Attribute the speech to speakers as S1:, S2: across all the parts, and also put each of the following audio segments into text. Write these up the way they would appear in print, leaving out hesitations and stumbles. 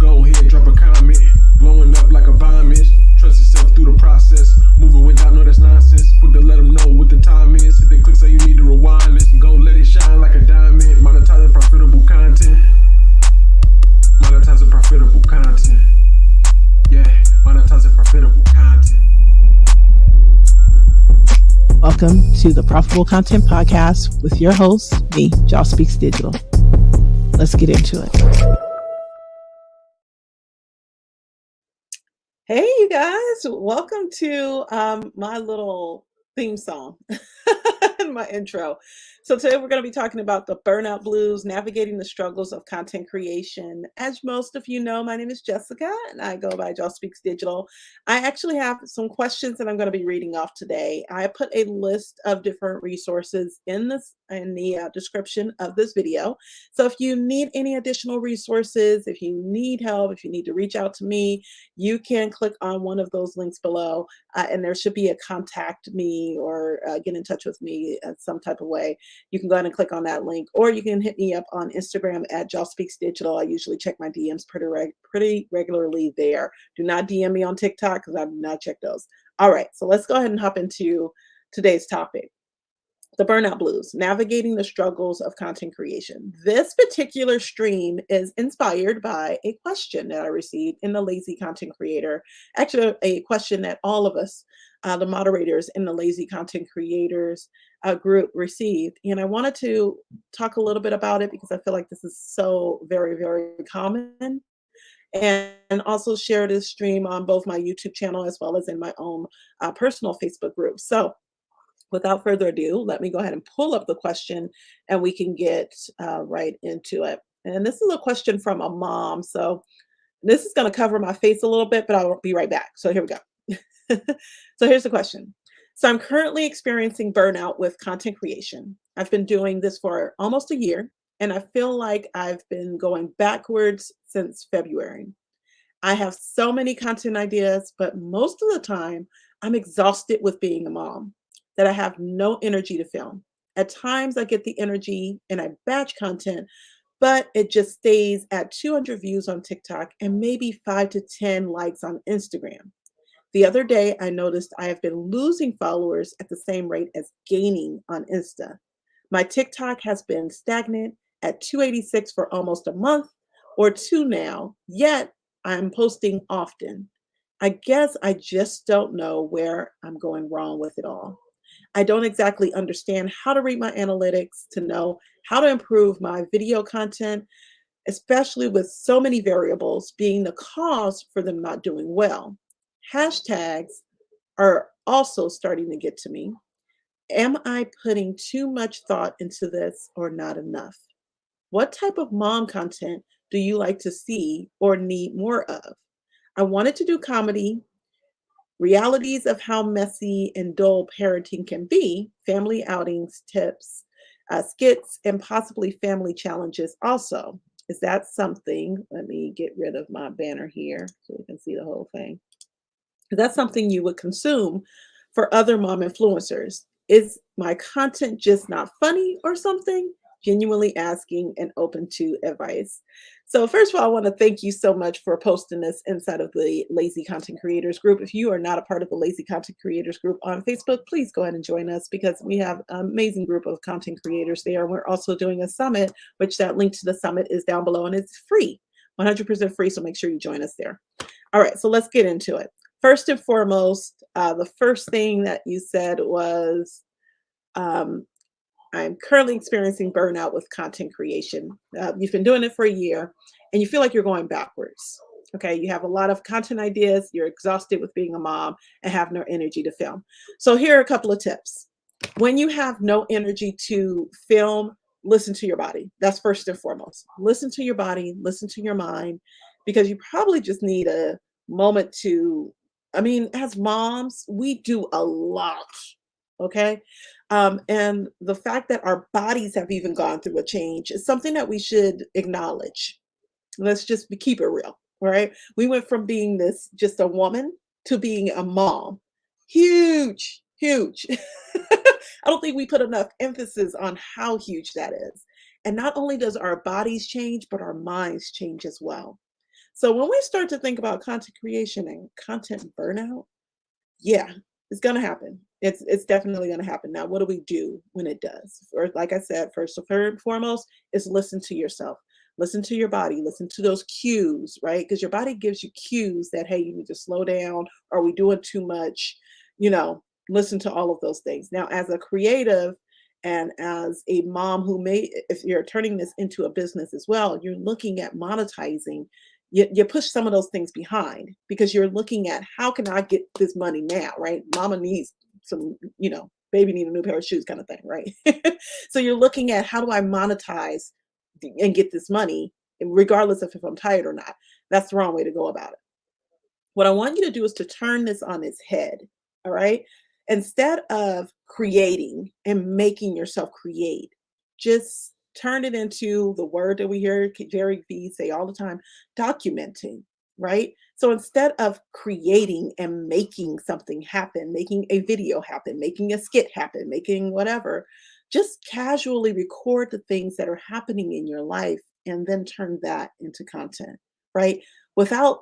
S1: Go ahead, drop a comment. Blowing up like a bomb is. Trust yourself through the process. Moving with doubt, no, that's nonsense. Quick to let them know what the time is. Hit the click so you need to rewind this. Go let it shine like a diamond. Monetizing profitable content. Monetizing profitable content. Yeah, monetizing profitable content.
S2: Welcome to the Profitable Content Podcast with your host, me, Joss Speaks Digital. Let's get into it. Hey, you guys, welcome to my little theme song, my intro. So today we're going to be talking about the burnout blues, navigating the struggles of content creation. As most of you know, my name is Jessica and I go by Joss Speaks Digital. I actually have some questions that I'm going to be reading off today. I put a list of different resources in the description of this video. So if you need any additional resources, if you need help, if you need to reach out to me, you can click on one of those links below and there should be a contact me or get in touch with me in some type of way. You can go ahead and click on that link, or you can hit me up on Instagram at Joss Speaks Digital. I usually check my DMs pretty regularly there. Do not DM me on TikTok because I do not check those. All right, so let's go ahead and hop into today's topic. The burnout blues, navigating the struggles of content creation. This particular stream is inspired by a question that I received in the Lazy Content Creator. Actually, a question that all of us, the moderators in the Lazy Content Creators group received. And I wanted to talk a little bit about it because I feel like this is so very, very common. And also share this stream on both my YouTube channel as well as in my own personal Facebook group. So without further ado, let me go ahead and pull up the question and we can get right into it. And this is a question from a mom. So this is going to cover my face a little bit, but I'll be right back. So here we go. So here's the question. So I'm currently experiencing burnout with content creation. I've been doing this for almost a year, and I feel like I've been going backwards since February. I have so many content ideas, but most of the time I'm exhausted with being a mom that I have no energy to film. At times I get the energy and I batch content, but it just stays at 200 views on TikTok and maybe 5 to 10 likes on Instagram. The other day I noticed I have been losing followers at the same rate as gaining on Insta. My TikTok has been stagnant at 286 for almost a month or two now, yet I'm posting often. I guess I just don't know where I'm going wrong with it all. I don't exactly understand how to read my analytics to know how to improve my video content, especially with so many variables being the cause for them not doing well. Hashtags are also starting to get to me. Am I putting too much thought into this or not enough? What type of mom content do you like to see or need more of? I wanted to do comedy, realities of how messy and dull parenting can be, family outings, tips, skits, and possibly family challenges also. Is that something? Let me get rid of my banner here so we can see the whole thing. Is that something you would consume for other mom influencers? Is my content just not funny or something? Genuinely asking and open to advice. So first of all, I want to thank you so much for posting this inside of the Lazy Content Creators group. If you are not a part of the Lazy Content Creators group on Facebook, please go ahead and join us because we have an amazing group of content creators there. We're also doing a summit, which that link to the summit is down below and it's free, 100% free. So make sure you join us there. All right, so let's get into it. First and foremost, the first thing that you said was, I'm currently experiencing burnout with content creation. You've been doing it for a year and you feel like you're going backwards. Okay, you have a lot of content ideas, you're exhausted with being a mom and have no energy to film. So here are a couple of tips. When you have no energy to film, listen to your body. That's first and foremost. Listen to your body, listen to your mind, because you probably just need a moment to, as moms, we do a lot. Okay. And the fact that our bodies have even gone through a change is something that we should acknowledge. Let's just keep it real. All right. We went from being just a woman to being a mom. Huge, huge. I don't think we put enough emphasis on how huge that is. And not only does our bodies change, but our minds change as well. So when we start to think about content creation and content burnout, yeah, it's gonna happen. It's definitely gonna happen. Now, what do we do when it does? Or like I said, first and foremost is listen to yourself. Listen to your body, listen to those cues, right? Because your body gives you cues that, hey, you need to slow down. Are we doing too much? You know, listen to all of those things. Now, as a creative and as a mom who may, if you're turning this into a business as well, you're looking at monetizing, you push some of those things behind because you're looking at how can I get this money now, right? Mama needs some, baby need a new pair of shoes kind of thing, right? So you're looking at how do I monetize and get this money, regardless of if I'm tired or not. That's the wrong way to go about it. What I want you to do is to turn this on its head. All right. Instead of creating and making yourself create, just turn it into the word that we hear Jerry V say all the time, documenting. Right. So instead of creating and making something happen, making a video happen, making a skit happen, making whatever, just casually record the things that are happening in your life and then turn that into content. Right. Without,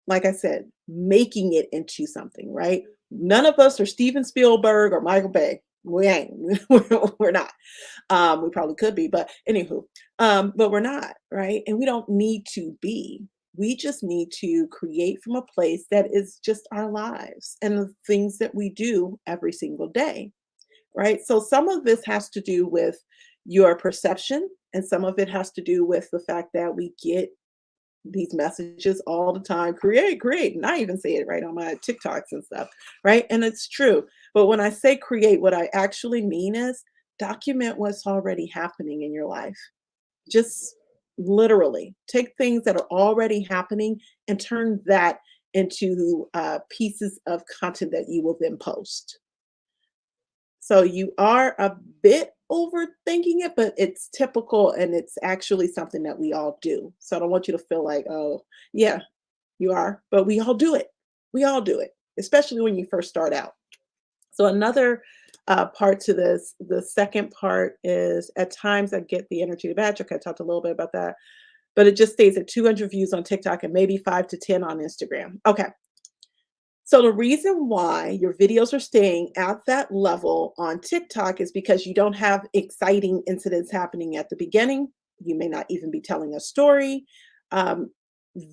S2: like I said, making it into something, right? None of us are Steven Spielberg or Michael Bay. We ain't. We're not. We probably could be, but anywho, but we're not, right? And we don't need to be. We just need to create from a place that is just our lives and the things that we do every single day, right? So some of this has to do with your perception, and some of it has to do with the fact that we get these messages all the time, create, create. And I even say it right on my TikToks and stuff, right? And it's true. But when I say create, what I actually mean is document what's already happening in your life. Just literally take things that are already happening and turn that into pieces of content that you will then post. So you are a bit overthinking it, but it's typical and it's actually something that we all do. So I don't want you to feel like, oh, yeah, you are, but we all do it. We all do it, especially when you first start out. So another part to this, the second part is at times I get the energy to batch. Okay, I talked a little bit about that, but it just stays at 200 views on TikTok and maybe 5 to 10 on Instagram. Okay, so the reason why your videos are staying at that level on TikTok is because you don't have exciting incidents happening at the beginning. You may not even be telling a story. Um,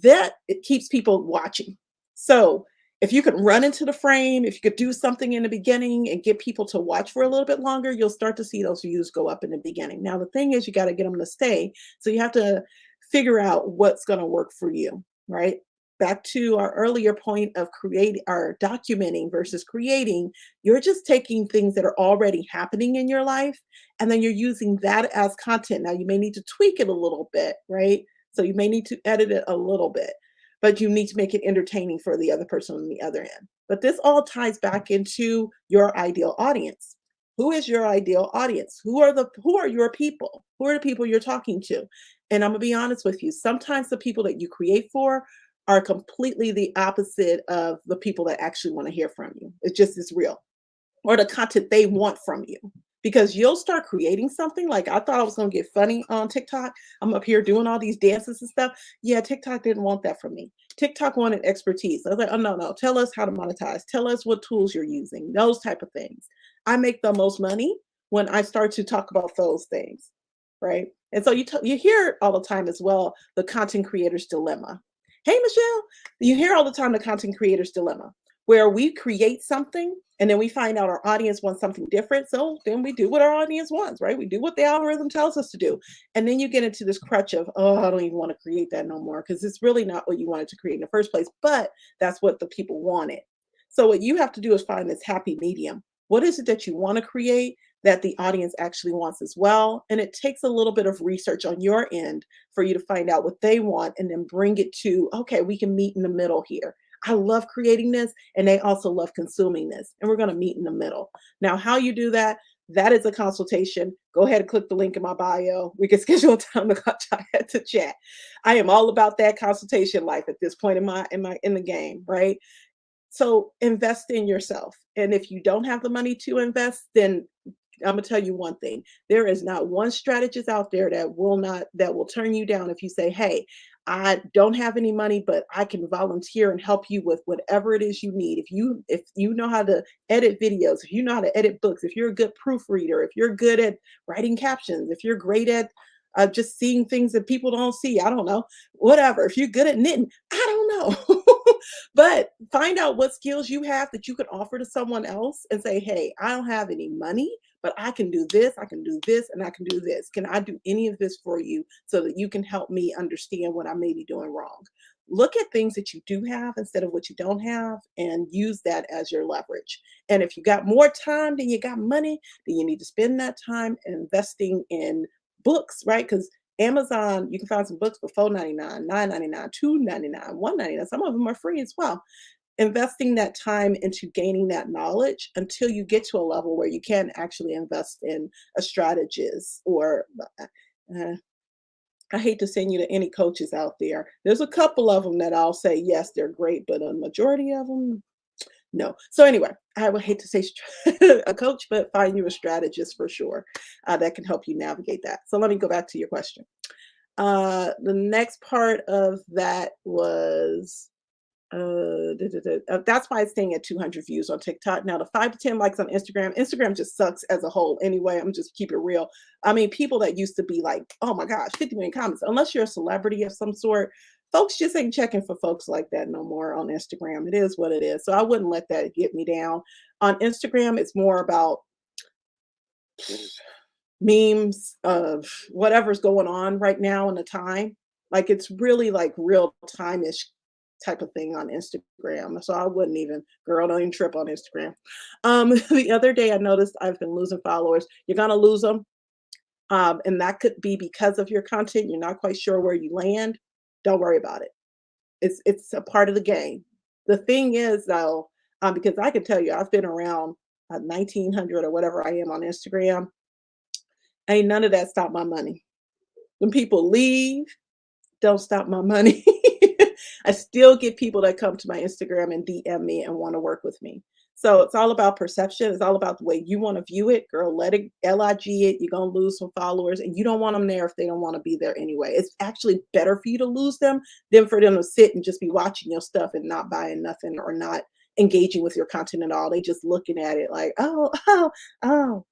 S2: that it keeps people watching. So if you could run into the frame, if you could do something in the beginning and get people to watch for a little bit longer, you'll start to see those views go up in the beginning. Now, the thing is, you got to get them to stay. So you have to figure out what's going to work for you, right? Back to our earlier point of creating or documenting versus creating, you're just taking things that are already happening in your life and then you're using that as content. Now, you may need to tweak it a little bit, right? So you may need to edit it a little bit, but you need to make it entertaining for the other person on the other end. But this all ties back into your ideal audience. Who is your ideal audience? Who are your people? Who are the people you're talking to? And I'm gonna be honest with you, sometimes the people that you create for are completely the opposite of the people that actually want to hear from you. It's just as real or the content they want from you. Because you'll start creating something like I thought I was going to get funny on TikTok. I'm up here doing all these dances and stuff. Yeah, TikTok didn't want that from me. TikTok wanted expertise. I was like, oh, no, no. Tell us how to monetize. Tell us what tools you're using, those type of things. I make the most money when I start to talk about those things, right? And so you hear all the time as well, the content creator's dilemma. Hey, Michelle, you hear all the time the content creator's dilemma, where we create something and then we find out our audience wants something different. So then we do what our audience wants, right? We do what the algorithm tells us to do. And then you get into this crutch of, oh, I don't even want to create that no more because it's really not what you wanted to create in the first place, but that's what the people wanted. So what you have to do is find this happy medium. What is it that you want to create that the audience actually wants as well? And it takes a little bit of research on your end for you to find out what they want and then bring it to, okay, we can meet in the middle here. I love creating this and they also love consuming this. And we're going to meet in the middle. Now, how you do that, that is a consultation. Go ahead and click the link in my bio. We can schedule a time to chat. I am all about that consultation life at this point in the game, right? So invest in yourself. And if you don't have the money to invest, then I'm gonna tell you one thing. There is not one strategist out there that will turn you down if you say, hey, I don't have any money, but I can volunteer and help you with whatever it is you need. If you know how to edit videos, if you know how to edit books, if you're a good proofreader, if you're good at writing captions, if you're great at just seeing things that people don't see, I don't know, whatever. If you're good at knitting, I don't know. But find out what skills you have that you can offer to someone else and say, hey, I don't have any money, but I can do this, I can do this, and I can do this. Can I do any of this for you so that you can help me understand what I may be doing wrong? Look at things that you do have instead of what you don't have and use that as your leverage. And if you got more time than you got money, then you need to spend that time investing in books, right? Because Amazon, you can find some books for $4.99, $9.99, $2.99, $1.99. Some of them are free as well. Investing that time into gaining that knowledge until you get to a level where you can actually invest in a strategist or uh, I hate to send you to any coaches out there. There's a couple of them that I'll say, yes, they're great, but a majority of them, no. So anyway, I would hate to say a coach, but find you a strategist for sure that can help you navigate that. So let me go back to your question. The next part of that was that's why it's staying at 200 views on TikTok. Now, the 5 to 10 likes on Instagram, Instagram just sucks as a whole anyway. I'm just keep it real. I mean, people that used to be like, oh my gosh, 50 million comments, unless you're a celebrity of some sort, folks just ain't checking for folks like that no more on Instagram. It is what it is. So I wouldn't let that get me down. On Instagram, it's more about memes of whatever's going on right now in the time. Like it's really like real time-ish type of thing on Instagram. So I wouldn't even, girl, don't even trip on Instagram. The other day I noticed I've been losing followers. You're gonna lose them. And that could be because of your content. You're not quite sure where you land. Don't worry about it. It's a part of the game. The thing is though, because I can tell you, I've been around 1900 or whatever I am on Instagram. Ain't none of that stop my money. When people leave, don't stop my money. I still get people that come to my Instagram and DM me and want to work with me. So it's all about perception. It's all about the way you want to view it. Girl, let it LIG it. You're going to lose some followers and you don't want them there if they don't want to be there anyway. It's actually better for you to lose them than for them to sit and just be watching your stuff and not buying nothing or not engaging with your content at all. They just looking at it like, oh, oh, oh.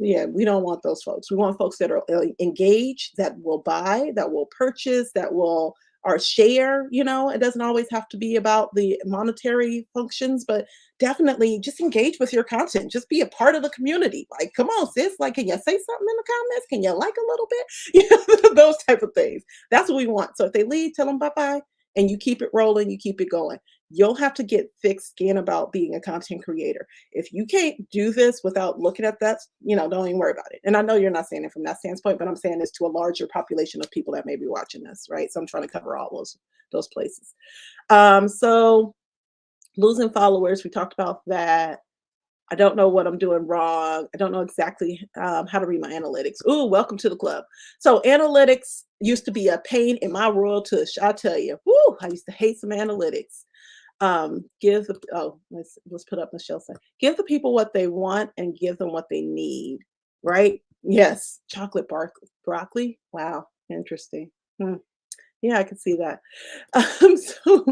S2: Yeah, we don't want those folks. We want folks that are engaged, that will buy, that will purchase, that will or share. It doesn't always have to be about the monetary functions, but definitely just engage with your content. Just be a part of the community. Like, come on, sis. Like, can you say something in the comments? Can you like a little bit? Those type of things. That's what we want. So if they leave, tell them bye-bye and you keep it rolling, you keep it going. You'll have to get thick skin about being a content creator. If you can't do this without looking at that, don't even worry about it. And I know you're not saying it from that standpoint, but I'm saying this to a larger population of people that may be watching this, right? So I'm trying to cover all those places. So losing followers, we talked about that. I don't know what I'm doing wrong. I don't know exactly how to read my analytics. Ooh, welcome to the club. So analytics used to be a pain in my royal tush. I tell you, I used to hate some analytics. Let's put up Michelle saying, give the people what they want and give them what they need, right? Yes, chocolate broccoli. Wow, interesting. Yeah, I can see that. So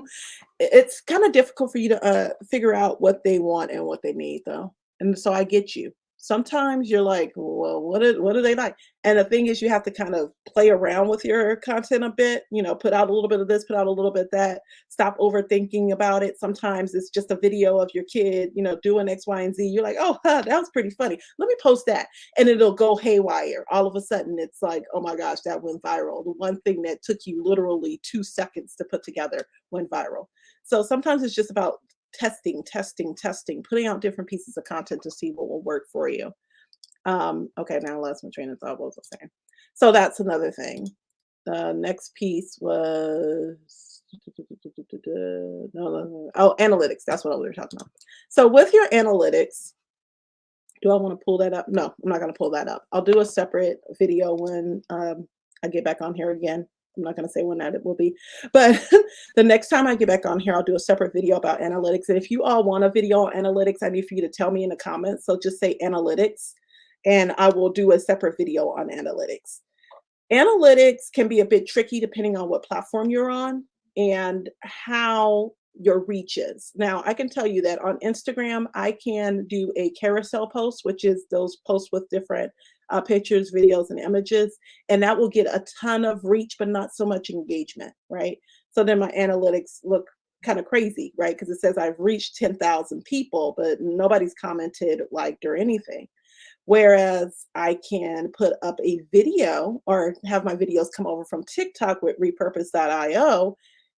S2: it's kind of difficult for you to figure out what they want and what they need, though. And so I get you. Sometimes you're like, well, what do they like? And the thing is, you have to kind of play around with your content a bit. Put out a little bit of this, put out a little bit of that. Stop overthinking about it. Sometimes it's just a video of your kid, doing X, Y, and Z. You're like, oh, that was pretty funny. Let me post that, and it'll go haywire. All of a sudden, it's like, oh my gosh, that went viral. The one thing that took you literally 2 seconds to put together went viral. So sometimes it's just about testing, putting out different pieces of content to see what will work for you. Okay, now I lost my train of thought. What was I saying? So that's another thing. The next piece was analytics. That's what we were talking about. So with your analytics, do I want to pull that up? No, I'm not going to pull that up. I'll do a separate video when I get back on here again. I'm not going to say when that it will be, but the next time I get back on here, I'll do a separate video about analytics. And if you all want a video on analytics, I need for you to tell me in the comments. So just say analytics and I will do a separate video on analytics. Analytics can be a bit tricky depending on what platform you're on and how your reach is. Now, I can tell you that on Instagram, I can do a carousel post, which is those posts with different pictures, videos, and images, and that will get a ton of reach, but not so much engagement, right? So then my analytics look kind of crazy, right? Because it says I've reached 10,000 people, but nobody's commented, liked, or anything. Whereas I can put up a video or have my videos come over from TikTok with repurpose.io,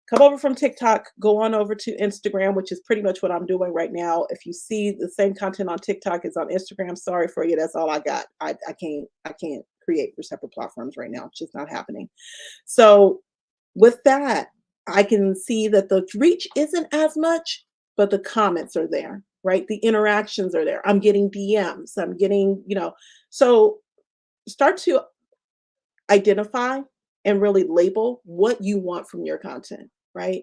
S2: come over from TikTok, go on over to Instagram, which is pretty much what I'm doing right now. If you see the same content on TikTok is on Instagram, sorry for you. That's all I got. I can't create for separate platforms right now. It's just not happening. So with that, I can see that the reach isn't as much, but the comments are there, right? The interactions are there. I'm getting DMs. I'm getting, so start to identify and really label what you want from your content, right?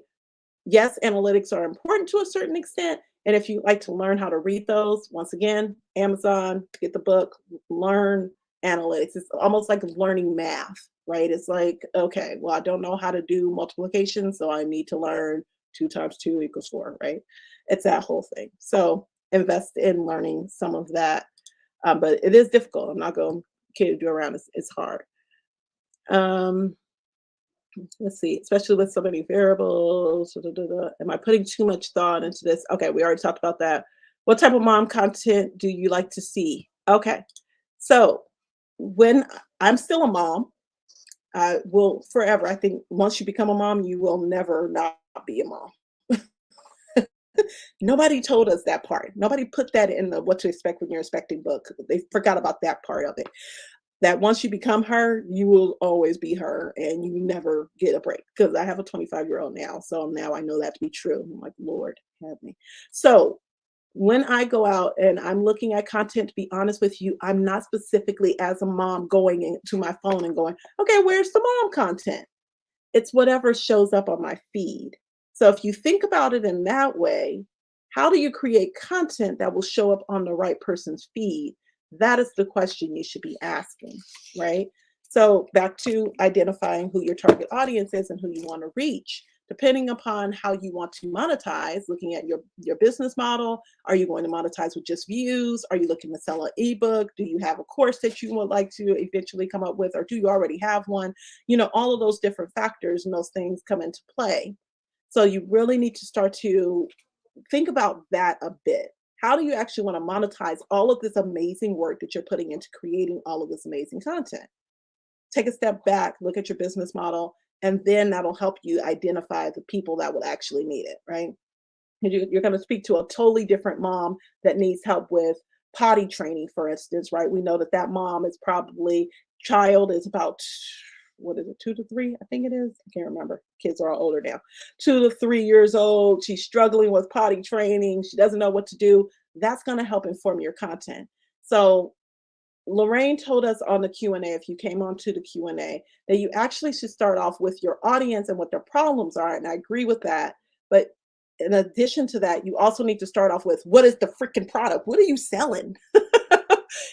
S2: Yes, analytics are important to a certain extent. And if you like to learn how to read those, once again, Amazon, get the book, learn analytics. It's almost like learning math, right? It's like, okay, well, I don't know how to do multiplication, so I need to learn 2 times 2 equals 4, right? It's that whole thing. So invest in learning some of that. But it is difficult. I'm not going to kid you around. It's hard. Um, let's see, especially with so many variables. Am I putting too much thought into this? Okay, we already talked about that. What type of mom content do you like to see? Okay, so when I'm still a mom, I will forever. I think once you become a mom, you will never not be a mom. Nobody told us that part. Nobody put that in the what to expect when you're expecting book. They forgot about that part of it. That once you become her, you will always be her and you never get a break. Because I have a 25-year-old now. So now I know that to be true. I'm like, Lord, have me. So when I go out and I'm looking at content, to be honest with you, I'm not specifically as a mom going into my phone and going, okay, where's the mom content? It's whatever shows up on my feed. So if you think about it in that way, how do you create content that will show up on the right person's feed? That is the question you should be asking, right? So back to identifying who your target audience is and who you want to reach. Depending upon how you want to monetize, looking at your business model, are you going to monetize with just views? Are you looking to sell an ebook? Do you have a course that you would like to eventually come up with, or do you already have one? All of those different factors and those things come into play. So you really need to start to think about that a bit. How do you actually want to monetize all of this amazing work that you're putting into creating all of this amazing content? Take a step back, look at your business model, and then that'll help you identify the people that will actually need it, right? You're going to speak to a totally different mom that needs help with potty training, for instance, right? We know that that mom is probably child is about, what is it, 2 to 3? I think it is. I can't remember. Kids are all older now. 2 to 3 years old. She's struggling with potty training. She doesn't know what to do. That's going to help inform your content. So Lorraine told us on the Q&A, if you came on to the Q&A, that you actually should start off with your audience and what their problems are. And I agree with that. But in addition to that, you also need to start off with, what is the freaking product? What are you selling?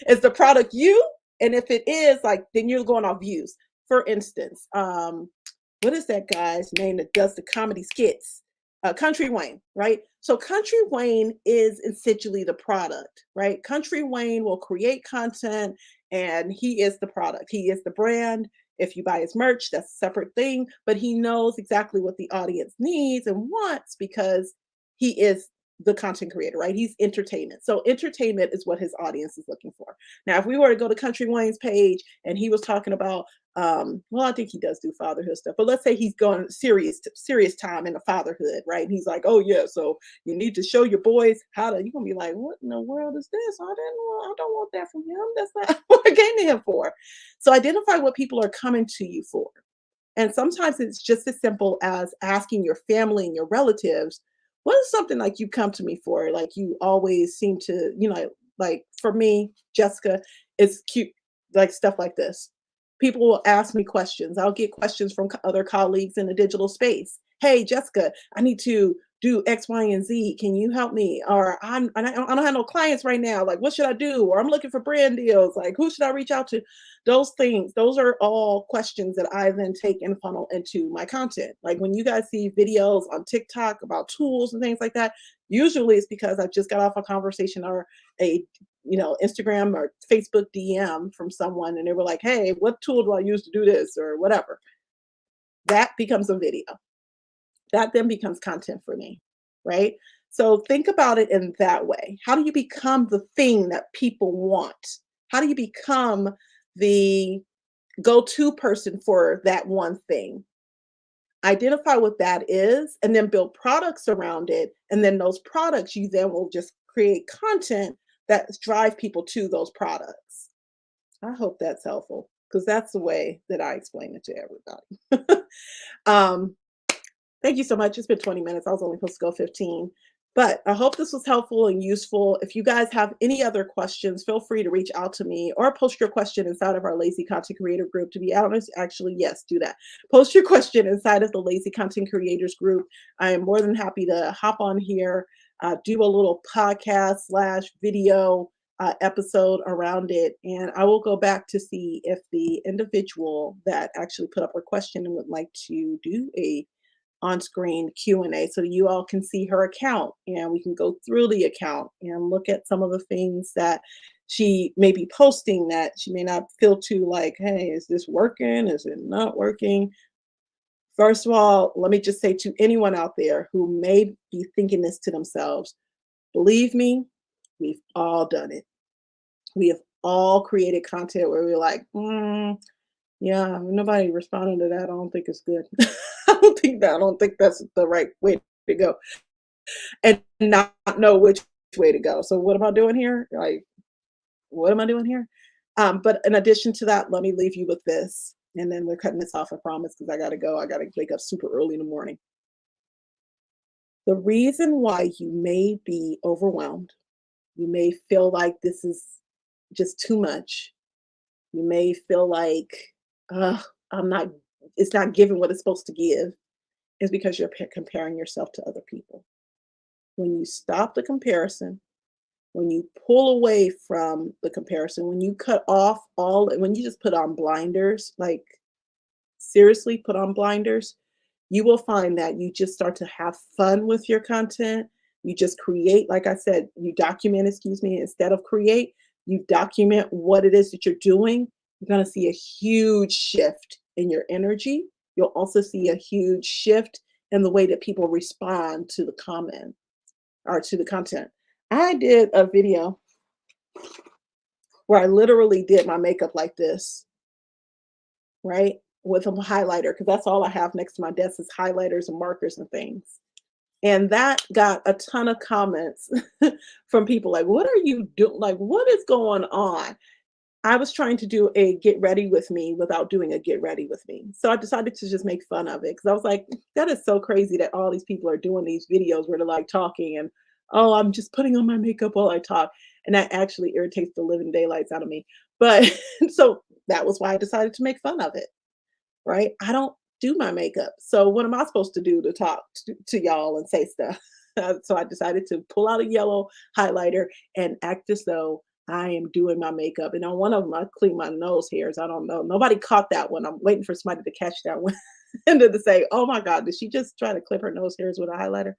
S2: Is the product you? And if it is, like, then you're going off views. For instance, what is that guy's name that does the comedy skits? Country Wayne, right? So Country Wayne is essentially the product, right? Country Wayne will create content and he is the product. He is the brand. If you buy his merch, that's a separate thing, but he knows exactly what the audience needs and wants because he is the content creator, right? He's entertainment. So entertainment is what his audience is looking for. Now, if we were to go to Country Wayne's page and he was talking about, well, I think he does do fatherhood stuff, but let's say he's going serious time in the fatherhood, right? And he's like, oh yeah, so you need to show your boys how to, you're gonna be like, what in the world is this? I don't want that from him. That's not what I came to him for. So identify what people are coming to you for. And sometimes it's just as simple as asking your family and your relatives, what is something like you come to me for? Like you always seem to, like for me, Jessica, it's cute, like stuff like this. People will ask me questions. I'll get questions from other colleagues in the digital space. Hey, Jessica, I need to do X, Y, and Z. Can you help me? Or I don't have no clients right now. Like, what should I do? Or I'm looking for brand deals. Like, who should I reach out to? Those things, those are all questions that I then take and funnel into my content. Like when you guys see videos on TikTok about tools and things like that, usually it's because I just got off a conversation or a Instagram or Facebook DM from someone and they were like, hey, what tool do I use to do this or whatever? That becomes a video. That then becomes content for me, right? So think about it in that way. How do you become the thing that people want? How do you become the go-to person for that one thing? Identify what that is and then build products around it. And then those products, you then will just create content that drive people to those products. I hope that's helpful because that's the way that I explain it to everybody. um, Thank you so much. It's been 20 minutes. I was only supposed to go 15. But I hope this was helpful and useful. If you guys have any other questions, feel free to reach out to me or post your question inside of our Lazy Content Creator group. To be honest, actually, yes, do that. Post your question inside of the Lazy Content Creators group. I am more than happy to hop on here, do a little podcast / video episode around it. And I will go back to see if the individual that actually put up a question and would like to do a on-screen Q&A so you all can see her account and we can go through the account and look at some of the things that she may be posting that she may not feel too like, hey, is this working? Is it not working? First of all, let me just say to anyone out there who may be thinking this to themselves, believe me, we've all done it. We have all created content where we're like, yeah, nobody responded to that. I don't think it's good. I don't think that's the right way to go. And not know which way to go. So what am I doing here? Like, what am I doing here? But in addition to that, let me leave you with this. And then we're cutting this off, I promise, because I gotta go. I gotta wake up super early in the morning. The reason why you may be overwhelmed, you may feel like this is just too much. You may feel like, I'm not, it's not giving what it's supposed to give, is because you're comparing yourself to other people. When you stop the comparison, when you pull away from the comparison, when you cut off when you just put on blinders, like seriously put on blinders, you will find that you just start to have fun with your content. You just create, like I said, you document, instead of create, you document what it is that you're doing. You're going to see a huge shift in your energy. You'll also see a huge shift in the way that people respond to the comment or to the content. I did a video where I literally did my makeup like this, right? With a highlighter, because that's all I have next to my desk is highlighters and markers and things. And that got a ton of comments from people like, what are you doing? Like, what is going on? I was trying to do a get ready with me without doing a get ready with me. So I decided to just make fun of it because I was like, that is so crazy that all these people are doing these videos where they're like talking and, oh, I'm just putting on my makeup while I talk. And that actually irritates the living daylights out of me. But so that was why I decided to make fun of it, right? I don't do my makeup. So what am I supposed to do to talk to y'all and say stuff? So I decided to pull out a yellow highlighter and act as though I am doing my makeup. And on one of them, I clean my nose hairs. I don't know. Nobody caught that one. I'm waiting for somebody to catch that one and to say, oh my God, did she just try to clip her nose hairs with a highlighter?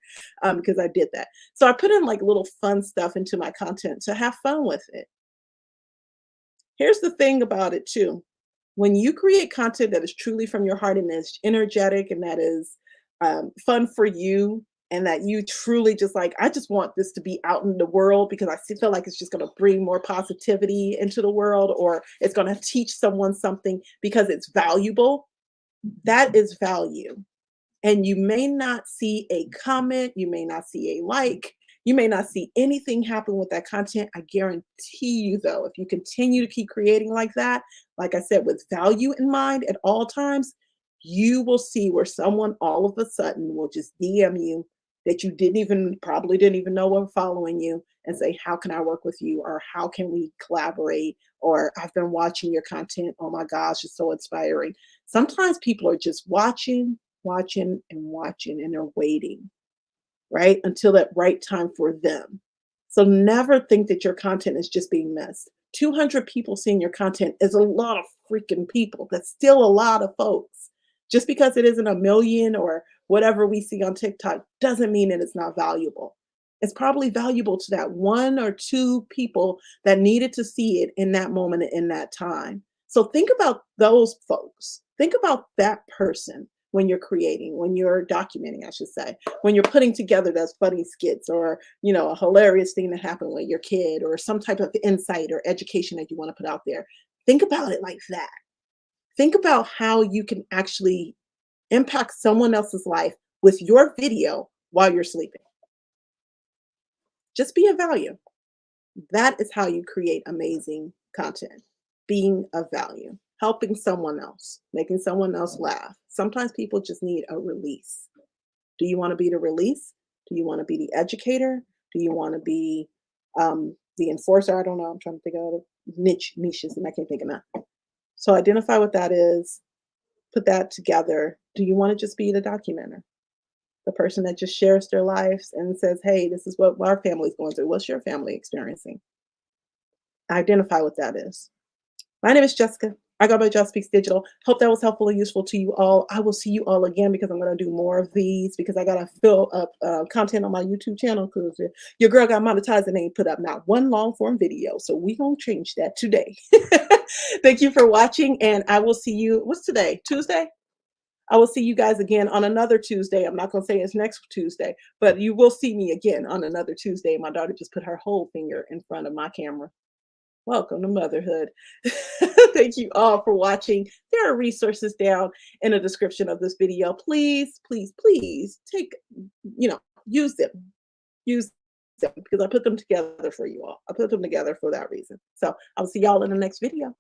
S2: Because I did that. So I put in like little fun stuff into my content to have fun with it. Here's the thing about it too. When you create content that is truly from your heart and is energetic and that is fun for you, and that you truly just like, I just want this to be out in the world because I feel like it's just going to bring more positivity into the world, or it's going to teach someone something because it's valuable. That is value. And you may not see a comment, you may not see a like, you may not see anything happen with that content. I guarantee you, though, if you continue to keep creating like that, like I said, with value in mind at all times, you will see where someone all of a sudden will just DM you that you probably didn't even know were following you and say, how can I work with you? Or how can we collaborate? Or I've been watching your content. Oh my gosh, it's so inspiring. Sometimes people are just watching, and they're waiting, right? Until that right time for them. So never think that your content is just being missed. 200 people seeing your content is a lot of freaking people. That's still a lot of folks. Just because it isn't a million or whatever we see on TikTok doesn't mean that it's not valuable. It's probably valuable to that one or two people that needed to see it in that moment and in that time. So think about those folks. Think about that person when you're creating, when you're documenting, I should say, when you're putting together those funny skits or, a hilarious thing that happened with your kid or some type of insight or education that you want to put out there. Think about it like that. Think about how you can actually impact someone else's life with your video while you're sleeping. Just be of value. That is how you create amazing content. Being of value, helping someone else, making someone else laugh. Sometimes people just need a release. Do you want to be the release? Do you want to be the educator? Do you want to be the enforcer? I don't know. I'm trying to think of niches, and I can't think of that. So identify what that is, put that together. Do you want to just be the documenter? The person that just shares their lives and says, hey, this is what our family's going through. What's your family experiencing? Identify what that is. My name is Jessica. I go by Just Speaks Digital. Hope that was helpful and useful to you all. I will see you all again because I'm going to do more of these because I got to fill up content on my YouTube channel because your girl got monetized and ain't put up not one long form video. So we going to change that today. Thank you for watching, and I will see you. What's today? Tuesday? I will see you guys again on another Tuesday. I'm not going to say it's next Tuesday, but you will see me again on another Tuesday. My daughter just put her whole finger in front of my camera. Welcome to motherhood. Thank you all for watching. There are resources down in the description of this video. Please, please, please take, use them. Use them because I put them together for you all. I put them together for that reason. So I'll see y'all in the next video.